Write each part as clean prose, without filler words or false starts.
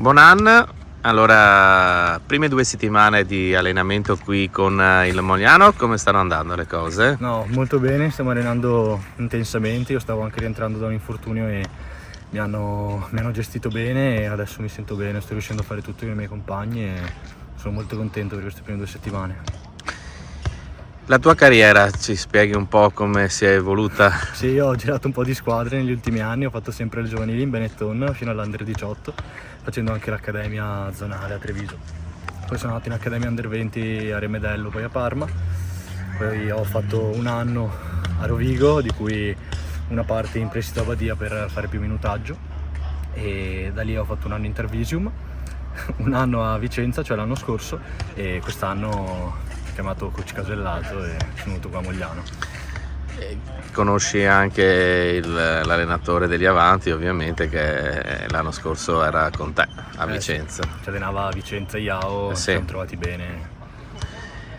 Buon anno. Allora, prime 2 settimane di allenamento qui con il Mogliano, come stanno andando le cose? No, molto bene, stiamo allenando intensamente, io stavo anche rientrando da un infortunio e mi hanno gestito bene e adesso mi sento bene, sto riuscendo a fare tutto con i miei compagni e sono molto contento per queste prime 2 settimane. La tua carriera, ci spieghi un po' come si è evoluta? Sì, io ho girato un po' di squadre negli ultimi anni, ho fatto sempre le giovanili in Benetton fino all'Under 18, facendo anche l'accademia zonale a Treviso. Poi sono andato in accademia Under 20 a Remedello, poi a Parma. Poi ho fatto un anno a Rovigo, di cui una parte in prestito a Badia per fare più minutaggio, e da lì ho fatto un anno in Tarvisium, un anno a Vicenza, cioè l'anno scorso, e quest'anno ho chiamato coach Casellato e sono venuto qua a Mogliano. Conosci anche l'allenatore degli Avanti, ovviamente, che l'anno scorso era con te a Vicenza. Sì. Ci allenava a Vicenza Iao, Sì. ci siamo trovati bene.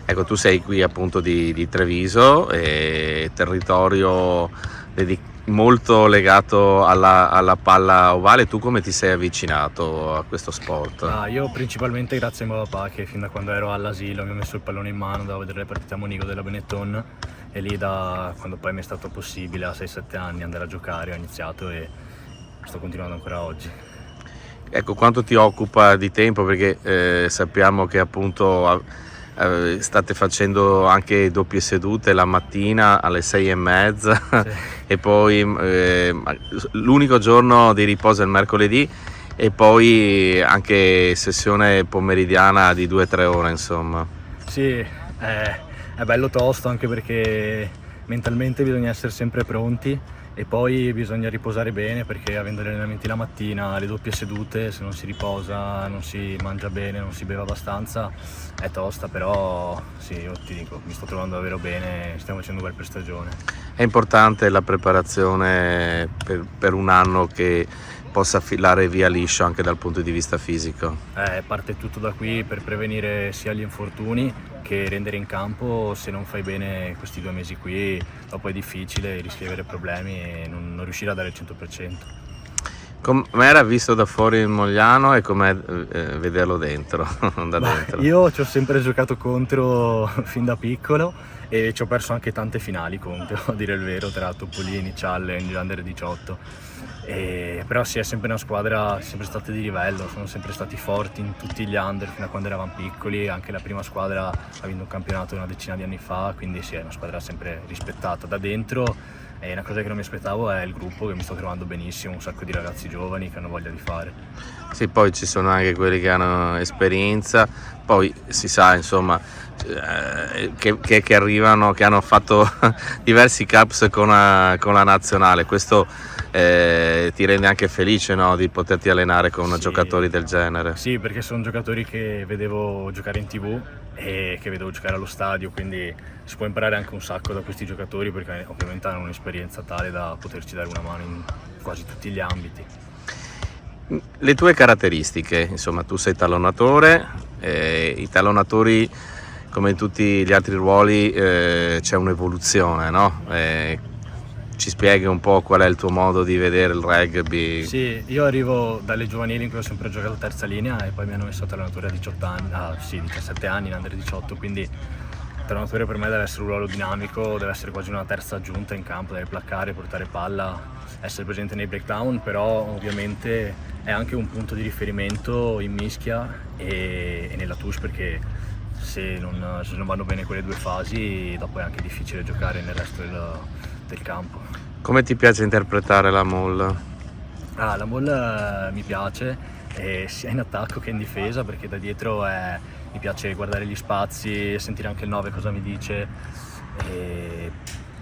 Ecco, tu sei qui appunto di Treviso, e territorio molto legato alla palla ovale. Tu come ti sei avvicinato a questo sport? Io principalmente grazie a mio papà, che fin da quando ero all'asilo mi ha messo il pallone in mano, andavo a vedere le partite a Monico della Benetton, e lì da quando poi mi è stato possibile a 6-7 anni andare a giocare ho iniziato e sto continuando ancora oggi. Ecco, quanto ti occupa di tempo? Perché sappiamo che appunto state facendo anche doppie sedute la mattina alle 6:30, Sì. e poi l'unico giorno di riposo è il mercoledì, e poi anche sessione pomeridiana di 2-3 ore, insomma. Sì, è bello tosto, anche perché mentalmente bisogna essere sempre pronti e poi bisogna riposare bene, perché avendo gli allenamenti la mattina, le doppie sedute, se non si riposa, non si mangia bene, non si beve abbastanza, è tosta. Però sì, io ti dico, mi sto trovando davvero bene, stiamo facendo un bel prestagione. È importante la preparazione per un anno che possa filare via liscio anche dal punto di vista fisico. Parte tutto da qui per prevenire sia gli infortuni che rendere in campo. Se non fai bene questi 2 mesi qui, dopo è difficile, rischi di avere problemi e non riuscire a dare il 100%. Com'era visto da fuori il Mogliano e com'è vederlo dentro, da dentro? Io ci ho sempre giocato contro fin da piccolo e ci ho perso anche tante finali contro, a dire il vero, tra Topolini, Challenge, Under 18. Però sì, è sempre una squadra, sempre stata di livello, sono sempre stati forti in tutti gli under fino a quando eravamo piccoli. Anche la prima squadra ha vinto un campionato una decina di anni fa, quindi sì, è una squadra sempre rispettata da dentro. E una cosa che non mi aspettavo è il gruppo, che mi sto trovando benissimo, un sacco di ragazzi giovani che hanno voglia di fare. Sì, poi ci sono anche quelli che hanno esperienza, poi si sa, insomma, che arrivano, che hanno fatto diversi caps con la nazionale. Questo ti rende anche felice, no, di poterti allenare con Sì. Giocatori del genere? Sì, perché sono giocatori che vedevo giocare in TV e che vedevo giocare allo stadio, quindi si può imparare anche un sacco da questi giocatori, perché ovviamente hanno un'esperienza tale da poterci dare una mano in quasi tutti gli ambiti. Le tue caratteristiche, insomma, tu sei tallonatore, i tallonatori, come in tutti gli altri ruoli, c'è un'evoluzione, no? Ci spieghi un po' qual è il tuo modo di vedere il rugby? Sì, io arrivo dalle giovanili in cui ho sempre giocato terza linea e poi mi hanno messo allenatore a 18 anni, 17 anni in Under 18, quindi l'allenatore per me deve essere un ruolo dinamico, deve essere quasi una terza aggiunta in campo, deve placcare, portare palla, essere presente nei breakdown, però ovviamente è anche un punto di riferimento in mischia e nella touche, perché se non vanno bene quelle 2 fasi, dopo è anche difficile giocare nel resto del campo. Come ti piace interpretare la maul? La maul mi piace, sia in attacco che in difesa, perché da dietro mi piace guardare gli spazi, sentire anche il 9 cosa mi dice, e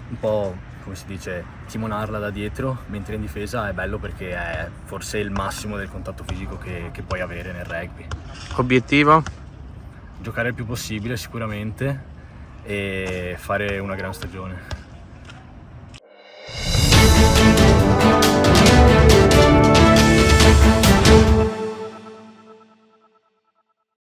un po', come si dice, timonarla da dietro, mentre in difesa è bello perché è forse il massimo del contatto fisico che puoi avere nel rugby. Obiettivo? Giocare il più possibile sicuramente e fare una gran stagione.